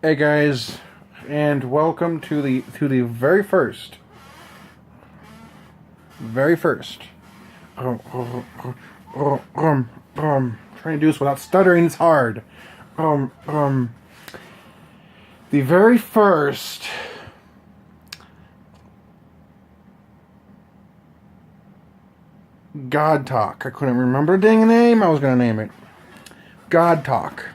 Hey guys, and welcome to the very first. Um, trying to do this without stuttering is hard. Um, um, the very first God Talk. I couldn't remember the dang name. I was gonna name it God Talk.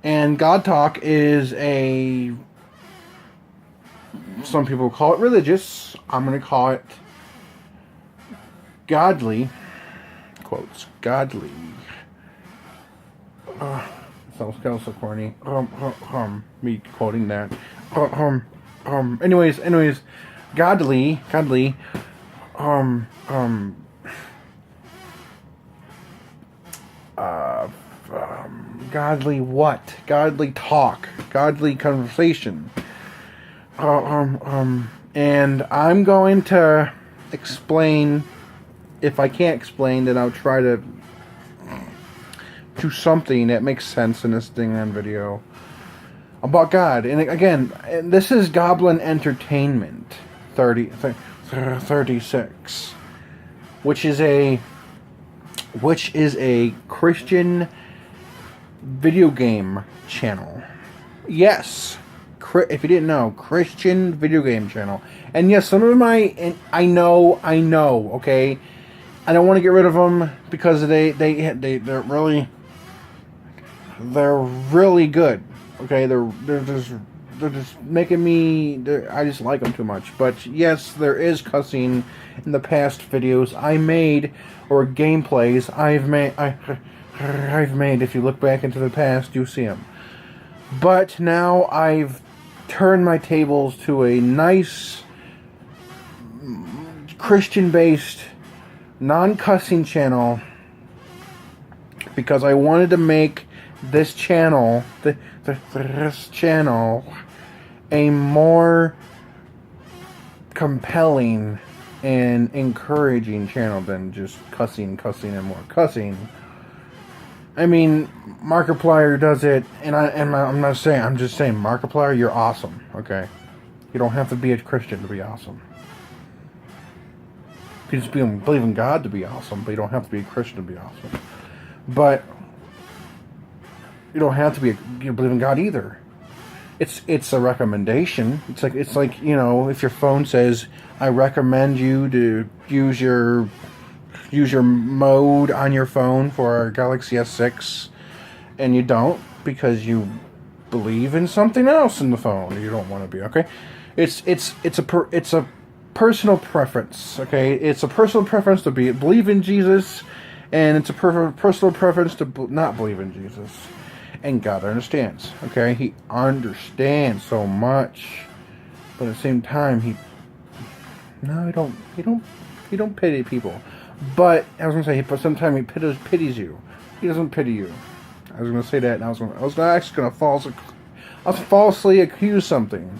And God Talk is some people call it religious. I'm going to call it godly. Quotes. Godly. Sounds kind of so corny. Me quoting that. Anyways, godly, um, um, godly what? Godly talk. Godly conversation. And I'm going to explain. If I can't explain, then I'll try to do something that makes sense in this thing on video about God. And again, this is Goblin Entertainment 36, which is a Christian video game channel. Yes, if you didn't know, Christian video game channel. And yes, some of them I know. Okay, I don't want to get rid of them because they're really good. Okay, they're just making me. I just like them too much. But yes, there is cussing in the past videos I made or gameplays I've made. If you look back into the past, you see them. But now I've turned my tables to a nice Christian-based, non-cussing channel because I wanted to make this channel, this channel, a more compelling and encouraging channel than just cussing, and more cussing. I mean, Markiplier does it, and I'm not saying. I'm just saying, Markiplier, you're awesome. Okay, you don't have to be a Christian to be awesome. You can just believe in God to be awesome, but you don't have to be a Christian to be awesome. But you don't have to believe in God either. It's a recommendation. It's like if your phone says, "I recommend you to use your mode on your phone for our Galaxy S6," and you don't because you believe in something else in the phone. You don't want to be okay. It's a personal preference. Okay, it's a personal preference to believe in Jesus, and it's a personal preference to not believe in Jesus. And God understands. Okay, He understands so much, but at the same time, He don't pity people. But I was gonna say, but sometimes He pities you. He doesn't pity you. I was gonna say that, and I was actually gonna falsely accuse something,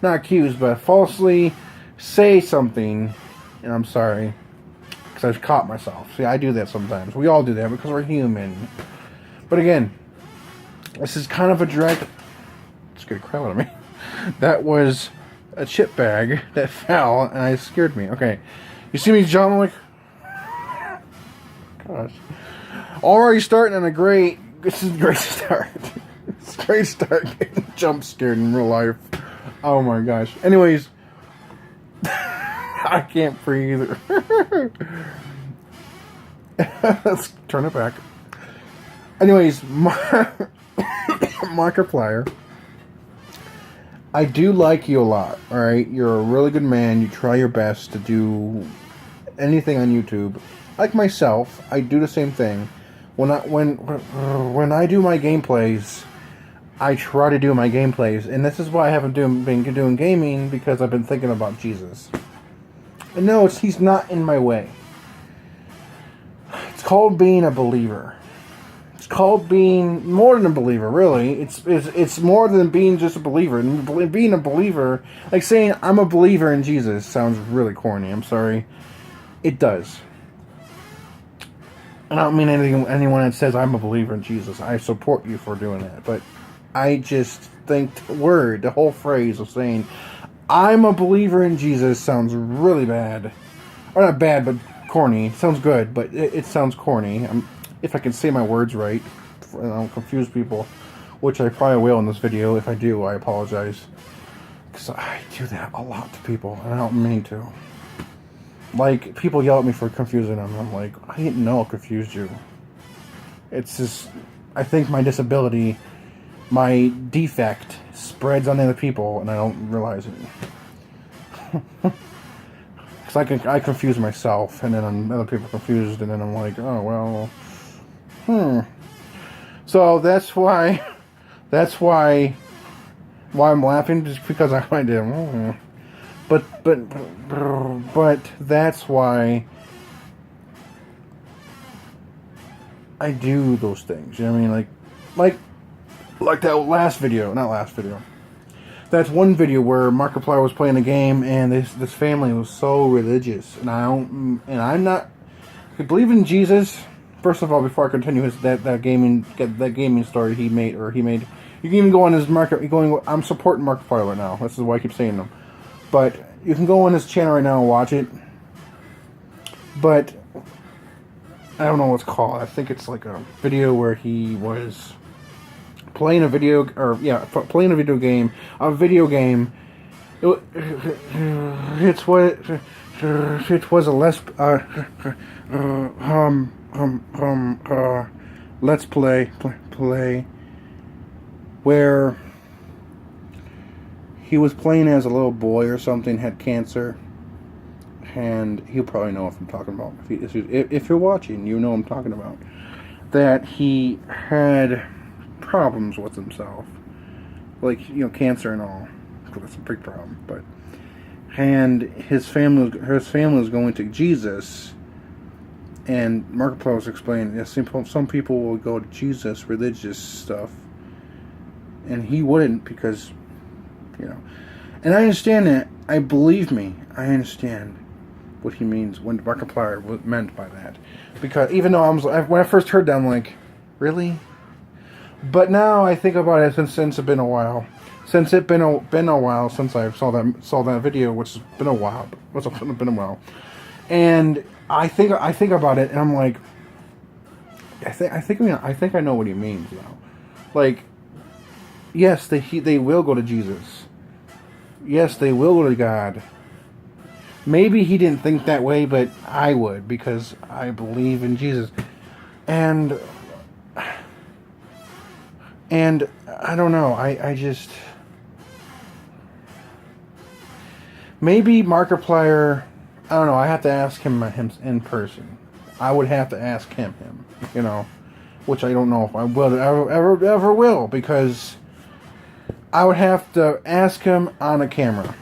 not accuse, but falsely say something, and I'm sorry because I've caught myself. See, I do that sometimes. We all do that because we're human. But again, this is kind of a direct. Let's get a crap out of me. That was a chip bag that fell, and it scared me. Okay, you see me jump like. Gosh. Already starting on this is a great start. It's a great start getting jump scared in real life. Oh my gosh. Anyways, I can't breathe either. Let's turn it back. Anyways, Markiplier, I do like you a lot, alright? You're a really good man. You try your best to do anything on YouTube. Like myself, I do the same thing. When I do my gameplays, I try to do my gameplays, and this is why I haven't been doing gaming, because I've been thinking about Jesus. And no, He's not in my way. It's called being a believer. It's called being more than a believer, really. It's more than being just a believer. And being a believer, like saying I'm a believer in Jesus, sounds really corny. I'm sorry. It does. I don't mean anyone that says I'm a believer in Jesus. I support you for doing that, but I just think the whole phrase of saying, I'm a believer in Jesus sounds really bad. Or not bad, but corny. Sounds good, but it sounds corny. If I can say my words right, I don't confuse people, which I probably will in this video. If I do, I apologize. Because I do that a lot to people, and I don't mean to. Like, people yell at me for confusing them. I'm like, I didn't know I confused you. It's just, I think my disability, my defect, spreads on other people, and I don't realize it. Because I confuse myself, and then other people confused, and then I'm like, oh, well, So that's why I'm laughing, just because I did. But that's why I do those things. You know what I mean? Like that last video, not last video. That's one video where Markiplier was playing a game, and this family was so religious, and I'm not. I believe in Jesus. First of all, before I continue that gaming story he made. You can even go on his I'm supporting Markiplier right now. This is why I keep saying them. But you can go on his channel right now and watch it. But I don't know what it's called. I think it's like a video where he was playing a video game. A video game. It was a let's play where he was playing as a little boy or something, had cancer, and he'll probably know what I'm talking about. If you're watching, you know what I'm talking about. That he had problems with himself, like, cancer and all. That's a big problem. And his family was going to Jesus, and Markiplier was explaining, yes, some people will go to Jesus, religious stuff, and he wouldn't, because, and I understand that. I understand what he means, when Markiplier meant by that, because even though when I first heard that, I'm like, really? But now I think about it since it's been a while. Since it's been a while since I saw that video, which has been a while. And I think about it, and I'm like, I think I know what he means now. Like, yes, they will go to Jesus. Yes, they will go to God. Maybe he didn't think that way, but I would, because I believe in Jesus. And I don't know. I just, maybe Markiplier, I don't know. I have to ask him in person. I would have to ask him, which I don't know if I will ever will, because I would have to ask him on a camera.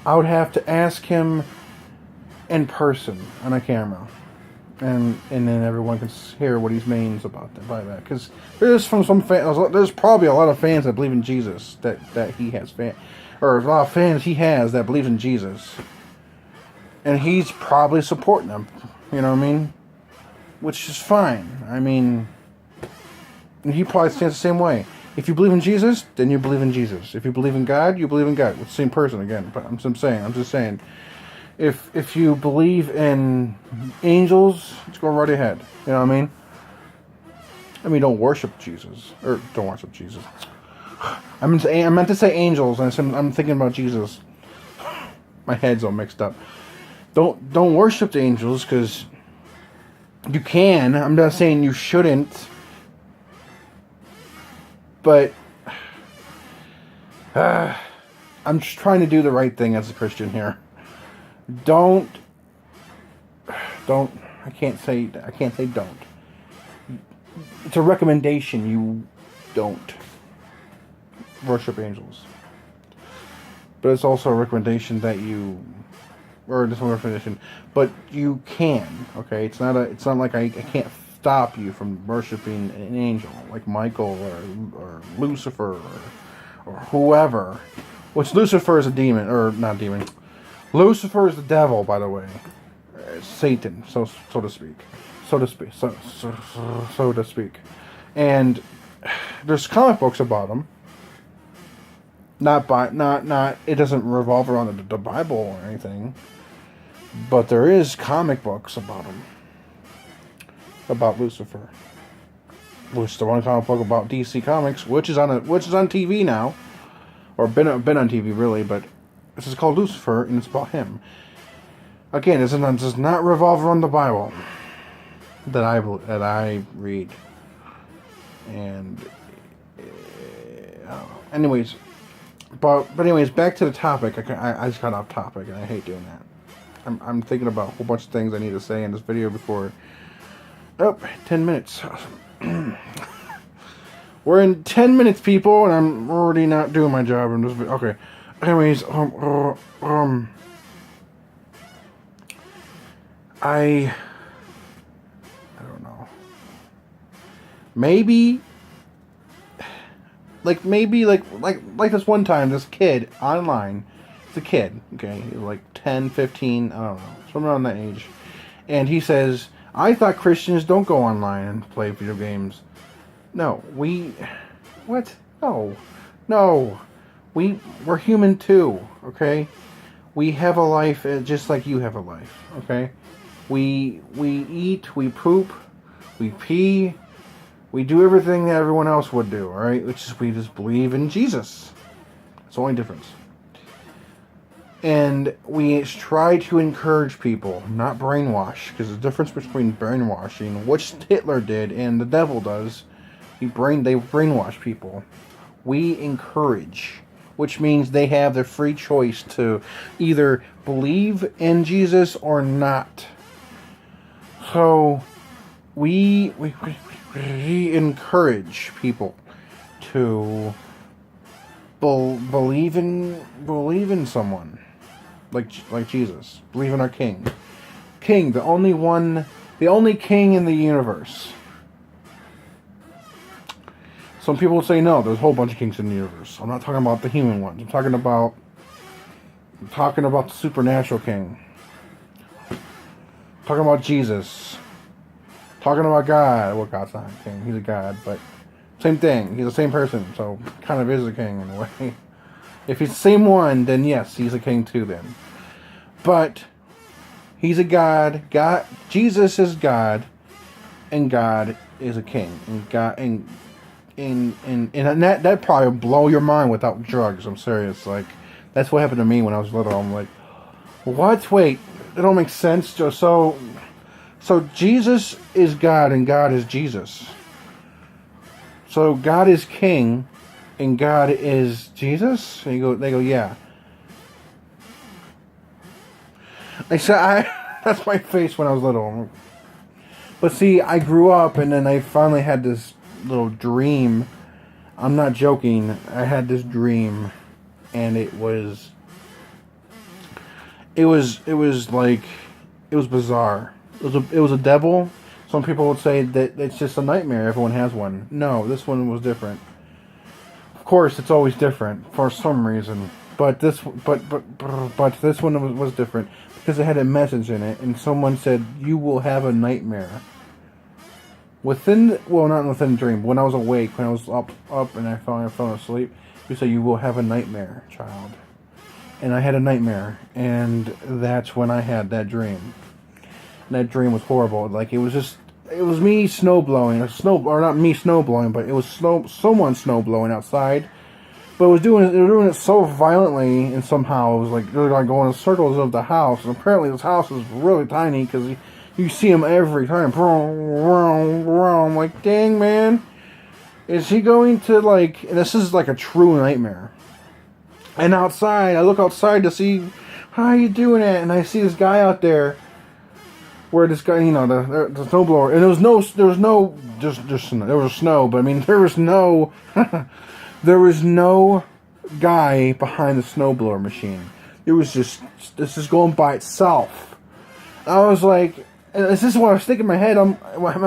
I would have to ask him in person on a camera, and then everyone can hear what he means about that. Because there's probably a lot of fans that believe in Jesus that he has or a lot of fans he has that believe in Jesus, and he's probably supporting them. You know what I mean? Which is fine. I mean, he probably stands the same way. If you believe in Jesus, then you believe in Jesus. If you believe in God, you believe in God. It's the same person again. But I'm just saying. If you believe in angels, let's go right ahead. You know what I mean? Don't worship Jesus. Or don't worship Jesus. I meant to say angels, and I'm thinking about Jesus. My head's all mixed up. Don't worship the angels, because you can. I'm not saying you shouldn't. But I'm just trying to do the right thing as a Christian here. I can't say don't. It's a recommendation. You don't worship angels. But it's also a recommendation that but you can, okay? It's not like I can't stop you from worshiping an angel like Michael or Lucifer or whoever. Which Lucifer is a demon, or not demon. Lucifer is the devil, by the way. Satan, so to speak. And there's comic books about him. Not. It doesn't revolve around the Bible or anything, but there is comic books about him, about Lucifer. Which is the one comic book about DC Comics, which is on TV now, or been on TV really, but this is called Lucifer, and it's about him. Again, it does not revolve around the Bible that I read, and anyways, but anyways, back to the topic. I just got off topic, and I hate doing that. I'm thinking about a whole bunch of things I need to say in this video before. 10 minutes. We're in 10 minutes, people, and I'm already not doing my job in this video. Okay. Anyways, I don't know. Maybe this one time, this kid online, it's a kid, okay, like 10, 15, I don't know, somewhere around that age, and he says, I thought Christians don't go online and play video games. No, what? No, we're human too, okay? We have a life just like you have a life, okay? We eat, we poop, we pee, we do everything that everyone else would do, alright? We just believe in Jesus. It's the only difference. And we try to encourage people, not brainwash, because the difference between brainwashing, which Hitler did and the devil does, they brainwash people. We encourage, which means they have their free choice to either believe in Jesus or not. So we encourage people to believe in someone. Like Jesus. Believe in our King. King, the only King in the universe. Some people say no, there's a whole bunch of kings in the universe. I'm not talking about the human ones. I'm talking about the supernatural King. I'm talking about Jesus. I'm talking about God. Well, God's not a king. He's a God, but same thing. He's the same person, so kind of is a king in a way. If he's the same one, then yes, he's a king too then. But he's a God. Jesus is God, and God is a king. And God and that probably would blow your mind without drugs. I'm serious. Like, that's what happened to me when I was little. I'm like, what? Wait, that don't make sense. So Jesus is God, and God is Jesus. So God is king, and God is Jesus? And they go, yeah. That's my face when I was little. But see, I grew up, and then I finally had this little dream. I'm not joking. I had this dream, and it was bizarre. It was a devil. Some people would say that it's just a nightmare. Everyone has one. No, this one was different. Of course, it's always different for some reason, but this one was different because it had a message in it, and someone said, "You will have a nightmare." Not within the dream. When I was awake, when I was up, and I fell asleep, you say, "You will have a nightmare, child." And I had a nightmare, and that's when I had that dream. And that dream was horrible. Like, it was me snowblowing, not me snowblowing, but it was someone snowblowing outside. But they were doing it so violently, and somehow it was like they're like going in circles of the house. And apparently this house is really tiny because you see him every time. I'm like, dang, man, is he going to like? And this is like a true nightmare. And outside, I look outside to see how you doing it, and I see this guy out there. Where this guy, the snowblower, and there was snow, but I mean, there was no guy behind the snowblower machine. It was just, this is going by itself. I was like, and this is what I was thinking in my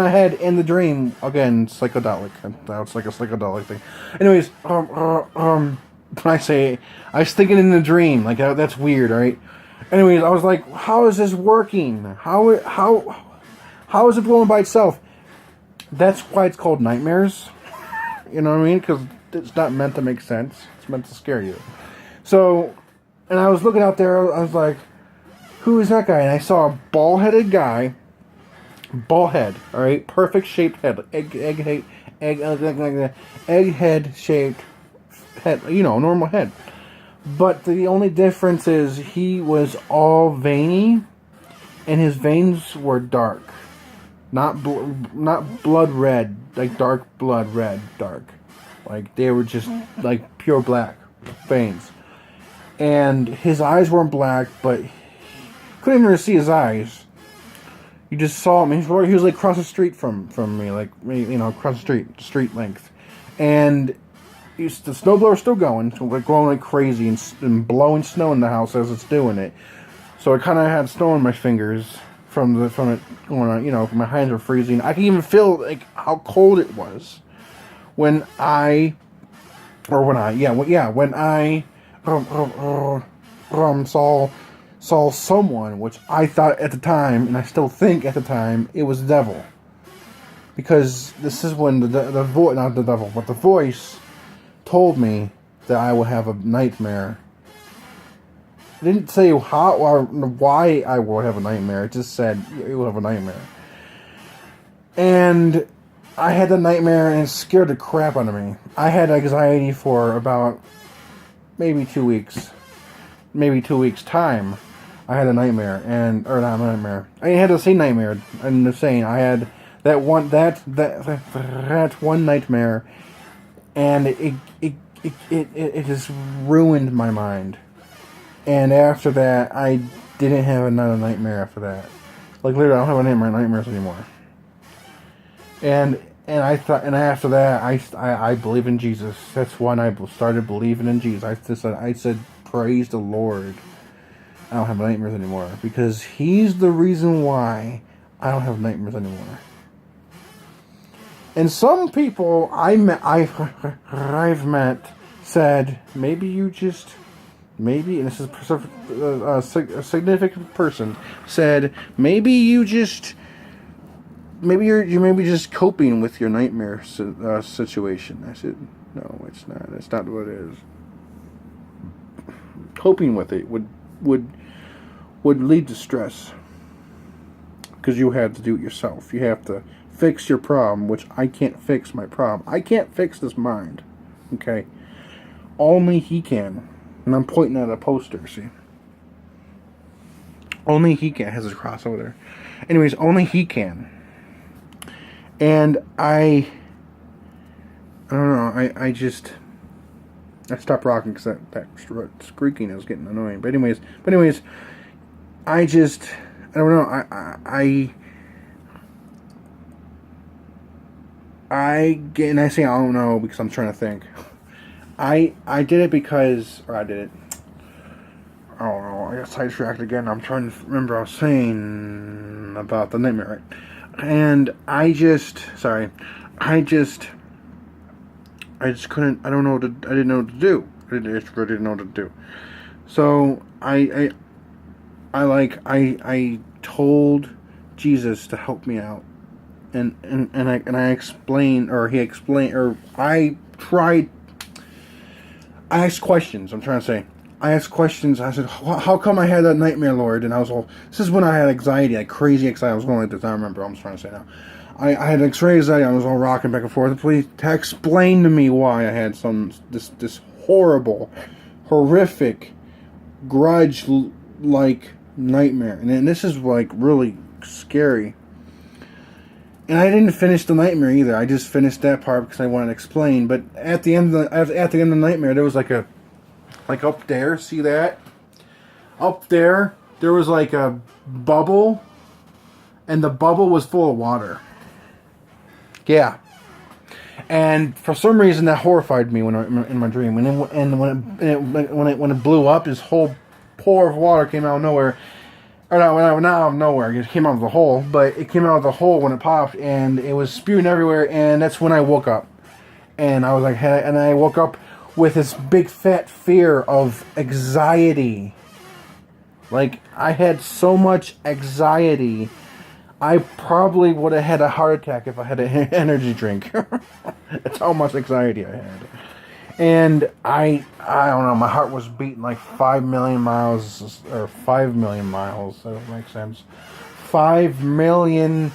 head in the dream. Again, psychedelic. That's like a psychedelic thing. Anyways, when I say, I was thinking in the dream, like, that's weird, right? Anyways, I was like, how is this working? How is it blowing by itself? That's why it's called nightmares. You know what I mean? Because it's not meant to make sense. It's meant to scare you. So, and I was looking out there. I was like, who is that guy? And I saw a bald-headed guy. Bald head, all right, perfect shaped head, egg head shaped head, normal head. But the only difference is he was all veiny, and his veins were dark, not blood red, like dark blood red, dark, like they were just like pure black veins. And his eyes weren't black, but couldn't even see his eyes. You just saw him. He was like across the street from me, like across the street length, and the snowblower's still going like crazy and blowing snow in the house as it's doing it. So I kind of had snow on my fingers from it going on. My hands were freezing. I could even feel like how cold it was when I saw someone, which I thought at the time, and I still think at the time, it was the devil. Because this is when the voice, not the devil, but the voice told me that I would have a nightmare. It didn't say how or why I would have a nightmare. It just said you will have a nightmare. And I had the nightmare, and it scared the crap out of me. I had anxiety for about maybe 2 weeks. Maybe 2 weeks' time. I had a nightmare, or not a nightmare. I had the same nightmare. I'm just saying, I had that one nightmare, and it just ruined my mind. And after that, I didn't have another nightmare after that. Like literally, I don't have nightmares anymore. And after that, I believe in Jesus. That's when I started believing in Jesus. I said, praise the Lord. I don't have nightmares anymore because He's the reason why I don't have nightmares anymore. And some people I've met said, and this is a significant person said, maybe you're just coping with your nightmare situation. I said, no, it's not. That's not what it is. Coping with it would lead to stress because you have to do it yourself. You have to fix your problem, which I can't fix my problem. I can't fix this mind. Okay, only He can. And I'm pointing at a poster. See, only He can. It has a cross over there. Anyways, only He can. And I don't know. I stopped rocking because that squeaking is getting annoying. But anyways, I don't know. I say I don't know because I'm trying to think. I did it because, or I did it. I don't know. I got sidetracked again. I'm trying to remember what I was saying about the nightmare, right? And I just couldn't. I didn't know what to do. I didn't know what to do. So I told Jesus to help me out, and I explained, or He explained, or I asked questions. I'm trying to say. I asked questions. I said, how come I had that nightmare, Lord? And I was all, this is when I had anxiety, like crazy anxiety. I was going like this. I remember. I'm just trying to say now. I had X-ray anxiety. I was all rocking back and forth. Please explain to me why I had this horrible, horrific, grudge-like nightmare. And this is like really scary. And I didn't finish the nightmare either. I just finished that part because I wanted to explain. But at the end of the nightmare, there was like up there. See that? Up there was like a bubble, and the bubble was full of water. Yeah. And for some reason that horrified me in my dream. When it blew up, this whole pour of water came out of nowhere. Or not out of nowhere. It came out of the hole, but it came out of the hole when it popped, and it was spewing everywhere. And that's when I woke up. And I was like, and I woke up with this big fat fear of anxiety. Like I had so much anxiety. I probably would have had a heart attack if I had an energy drink. That's how much anxiety I had. And I don't know, my heart was beating like 5 million miles, or 5 million miles, that doesn't make sense. 5 million,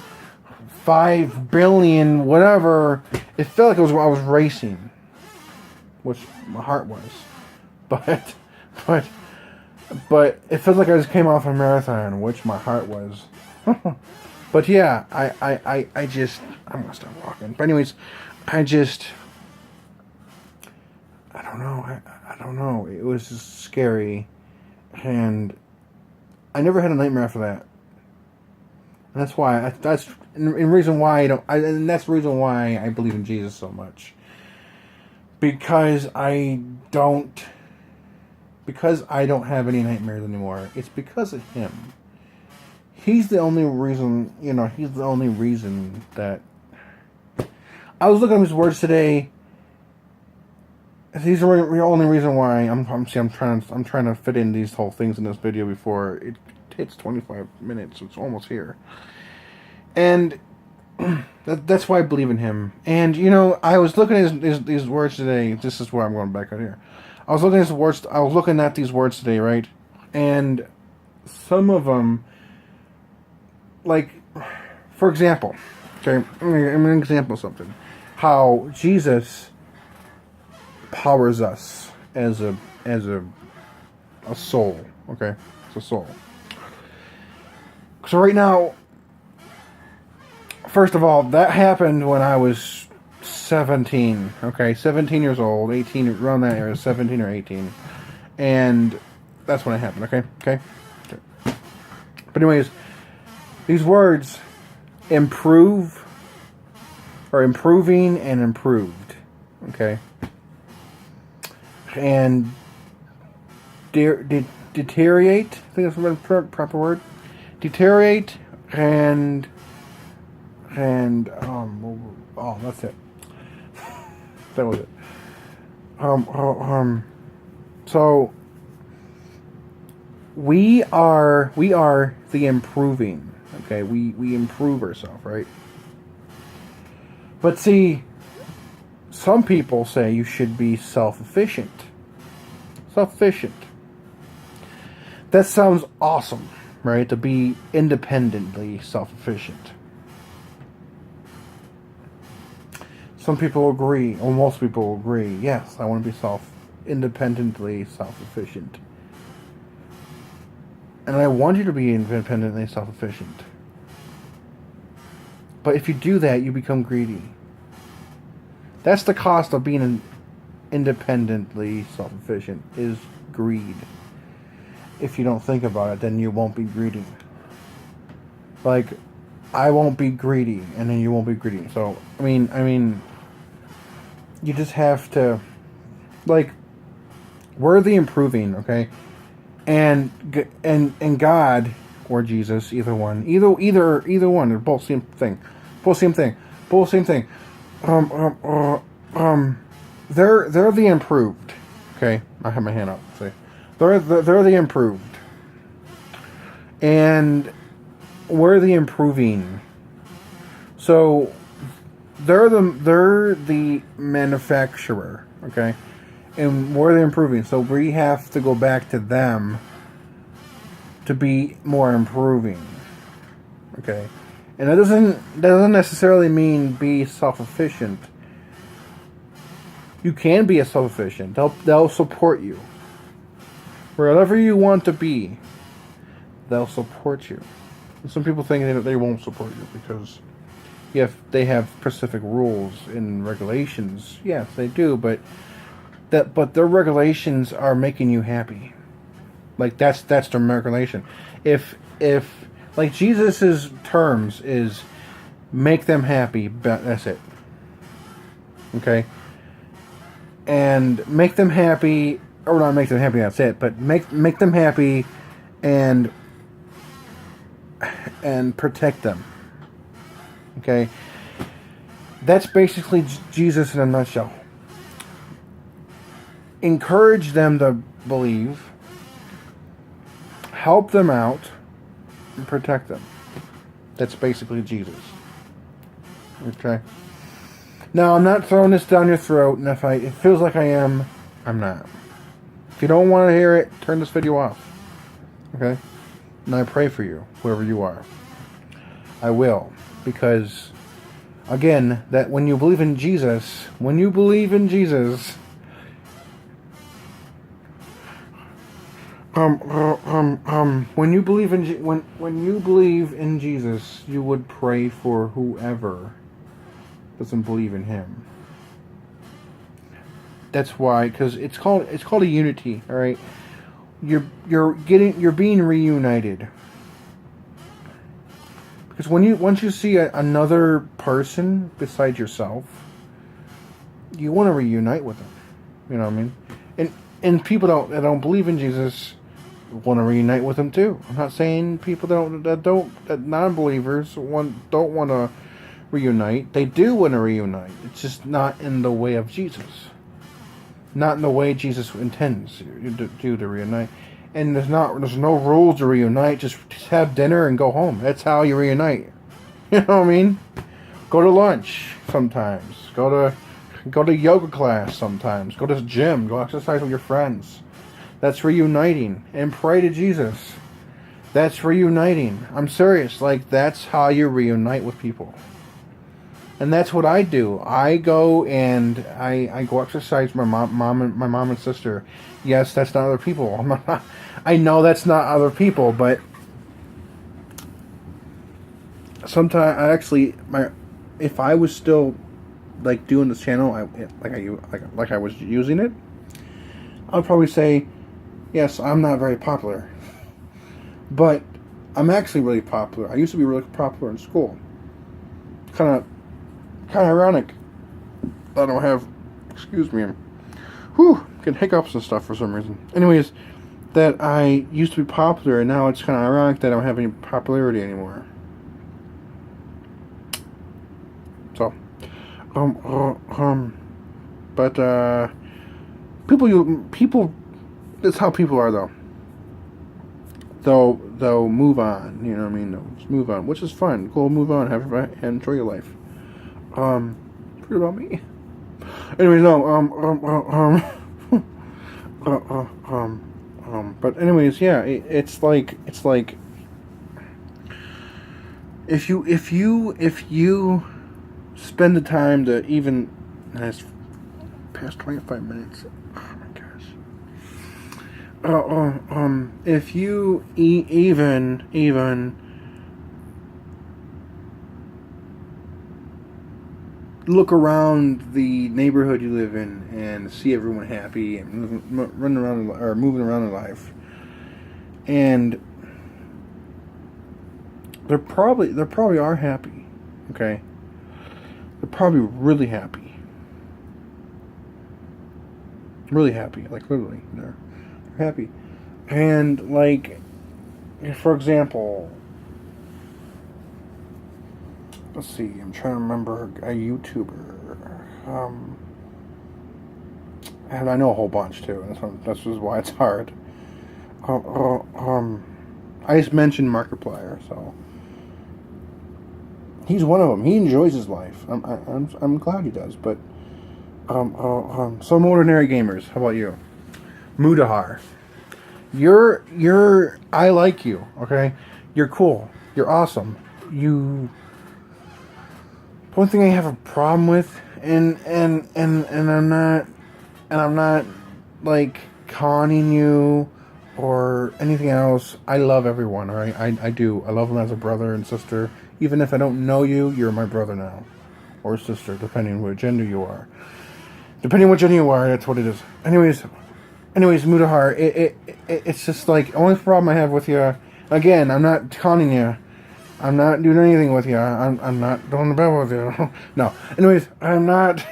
5 billion, whatever. It felt like I was racing, which my heart was. But, but, but it felt like I just came off a marathon, which my heart was. But yeah, I'm gonna stop walking. But anyways, I don't know. I don't know. It was just scary, and I never had a nightmare after that. And that's why. Reason why I don't. And that's the reason why I believe in Jesus so much. Because I don't have any nightmares anymore. It's because of Him. He's the only reason. He's the only reason that. I was looking at His words today. These are the only reason why I'm trying to fit in these whole things in this video before it hits 25 minutes. It's almost here, and that's why I believe in Him. And I was looking at these words today. This is where I'm going back out here. I was looking at these words today, right? And some of them, like, for example, okay, I'm an example of something. How Jesus powers us as a soul. Okay, it's a soul. So right now, first of all, that happened when I was 17. Okay, 17 years old, 18, around that area, 17 or 18, and that's when it happened. Okay. But anyways, these words, improve, or improving and improved. Okay. And deteriorate, I think that's the proper word. Deteriorate and that's it. That was it. So we are the improving. Okay, we improve ourselves, right? But see, some people say you should be self-efficient. Self-efficient. That sounds awesome, right? To be independently self-efficient. Some people agree, or most people agree, yes, I want to be independently self-efficient. And I want you to be independently self-efficient. But if you do that, you become greedy. That's the cost of being independently self-efficient, is greed. If you don't think about it, then you won't be greedy. Like, I won't be greedy, and then you won't be greedy. So, I mean, you just have to, like, we're the improving, okay? And God or Jesus, either one, they're both same thing. They're the improved. Okay, I have my hand up. See, they're the improved, and we're the improving. So they're the manufacturer. Okay, and we're the improving. So we have to go back to them to be more improving. Okay, and that doesn't necessarily mean be self-efficient. You can be a self-efficient. They'll support you. Wherever you want to be, they'll support you. And some people think that they won't support you because they have specific rules and regulations. Yes, they do, but their regulations are making you happy. Like that's their regulation. If like Jesus's terms is make them happy, that's it. Okay? And make them happy, or not make them happy, that's it, but make them happy and protect them. Okay? That's basically Jesus in a nutshell. Encourage them to believe, help them out, and protect them. That's basically Jesus. Okay? Now, I'm not throwing this down your throat, and if it feels like I am, I'm not. If you don't want to hear it, turn this video off. Okay? And I pray for you, whoever you are. I will. Because, again, that when you believe in Jesus, when you believe in Jesus, when you believe in when you believe in Jesus, you would pray for whoever doesn't believe in Him. That's why, because it's called a unity. All right, you're being reunited. Because once you see another person besides yourself, you want to reunite with them. You know what I mean? And people that don't believe in Jesus want to reunite with him too. I'm not saying people that non-believers don't want to reunite. They do want to reunite. It's just not in the way of Jesus. Not in the way Jesus intends you to reunite. And there's no rules to reunite. Just have dinner and go home. That's how you reunite. You know what I mean? Go to lunch sometimes. Go to yoga class sometimes. Go to the gym. Go exercise with your friends. That's reuniting. And pray to Jesus. That's reuniting. I'm serious. Like, that's how you reunite with people. And that's what I do. I go and I go exercise with my mom and sister. Yes, that's not other people. I know that's not other people, but sometimes if I was still like doing this channel, like I was using it, I'd probably say, yes, I'm not very popular, but I'm actually really popular. I used to be really popular in school. Kind of ironic. I don't have, excuse me, getting hiccups and stuff for some reason. Anyways, that I used to be popular, and now it's kind of ironic that I don't have any popularity anymore. So, but people, that's how people are, though. They'll move on, you know what I mean? They'll just move on, which is fun. Go move on, enjoy your life. Forget about me. Anyways, no, but anyways, yeah, it's like if you spend the time to even, and it's past 25 minutes. Oh my gosh. If you even look around the neighborhood you live in and see everyone happy and running around or moving around in life, and they probably are happy. Okay, they're probably really happy, like literally they're happy. And like, for example, let's see, I'm trying to remember a YouTuber. And I know a whole bunch too. That's just why it's hard. I just mentioned Markiplier, so he's one of them. He enjoys his life. I'm glad he does. But some ordinary gamers. How about you, Mudahar? I like you. Okay, you're cool. You're awesome. One thing I have a problem with, and I'm not like conning you or anything else. I love everyone, all right? I do. I love them as a brother and sister. Even if I don't know you, you're my brother now, or sister, depending on what gender you are. Depending on what gender you are, that's what it is. Anyways, Mudahar, it's just like, only problem I have with you. Again, I'm not conning you. I'm not doing anything with you. I'm not doing the bed with you. No. Anyways, I'm not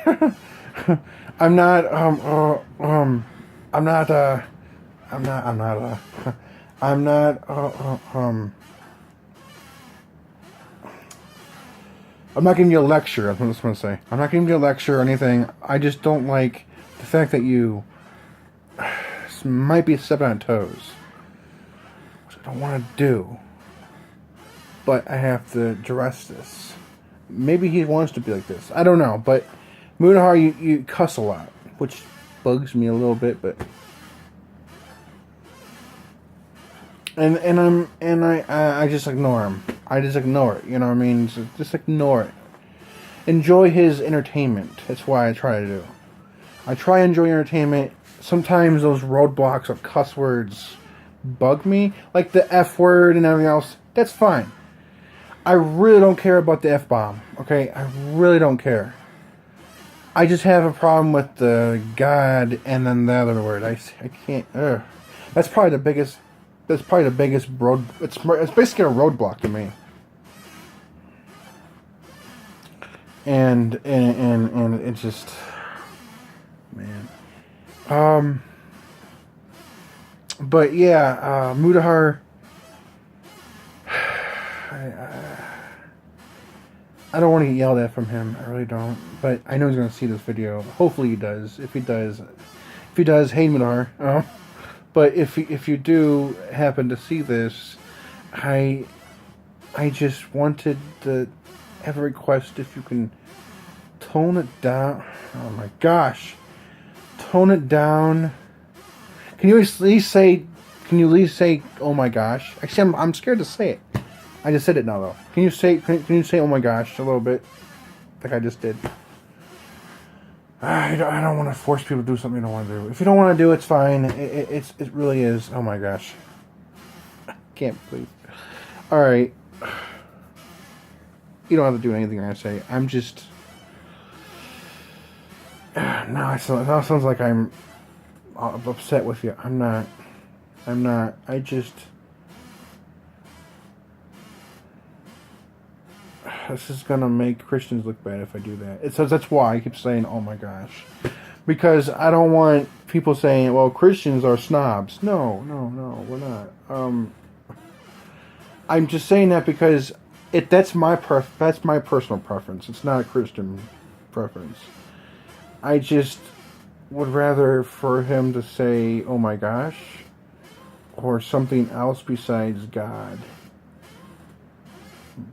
I'm not giving you a lecture. That's what I was going to say. I'm not giving you a lecture or anything. I just don't like the fact that you might be stepping on toes, which I don't want to do. but I have to address this. Maybe he wants to be like this. I don't know, but Mutahar, you cuss a lot, which bugs me a little bit, but I just ignore him. I just ignore it. You know what I mean? Just ignore it. Enjoy his entertainment. That's why I try to do. I try to enjoy entertainment. Sometimes those roadblocks of cuss words bug me, like the F word and everything else. That's fine. I really don't care about the F-bomb, okay? I really don't care. I just have a problem with the God and then the other word. I can't, That's probably the biggest road, it's basically a roadblock to me. And it's just, man. But yeah, Mutahar, I don't want to get yelled at from him. I really don't. But I know he's going to see this video. Hopefully he does. If he does, hey Mutahar. But if you do happen to see this, I just wanted to have a request. If you can tone it down. Oh my gosh, tone it down. Can you at least say? Can you at least say? Oh my gosh. Actually, I'm scared to say it. I just said it now, though. Can you say? Can you say? Oh my gosh, a little bit, like I just did. I don't want to force people to do something you don't want to do. If you don't want to do it, it's fine. It really is. Oh my gosh, I can't believe. All right, you don't have to do anything I say. I'm just. Now it sounds like I'm upset with you. I'm not. I just. This is gonna make Christians look bad if I do that. It says that's why I keep saying, "Oh my gosh," because I don't want people saying, "Well, Christians are snobs." No, we're not. I'm just saying that because that's my personal preference. It's not a Christian preference. I just would rather for him to say, "Oh my gosh," or something else besides God.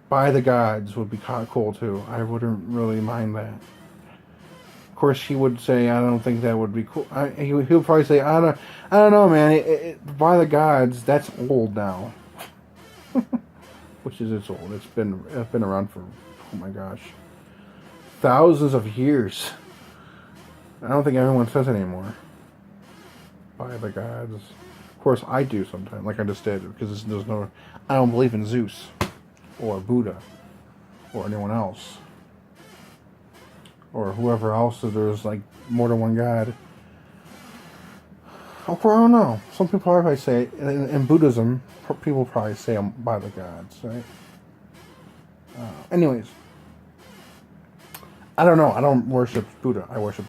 By the gods would be kind of cool too. I wouldn't really mind that. Of course, he would say, "I don't think that would be cool." He'll probably say, "I don't know, man. By the gods, that's old now." Which is it's old. It's been around for, oh my gosh, thousands of years. I don't think everyone says it anymore. By the gods. Of course, I do sometimes, like I just did, because there's no. I don't believe in Zeus. Or Buddha, or anyone else, or whoever else. There's like more than one God. I don't know. Some people probably say in Buddhism, people probably say by the gods, right? Anyways, I don't know. I don't worship Buddha. I worship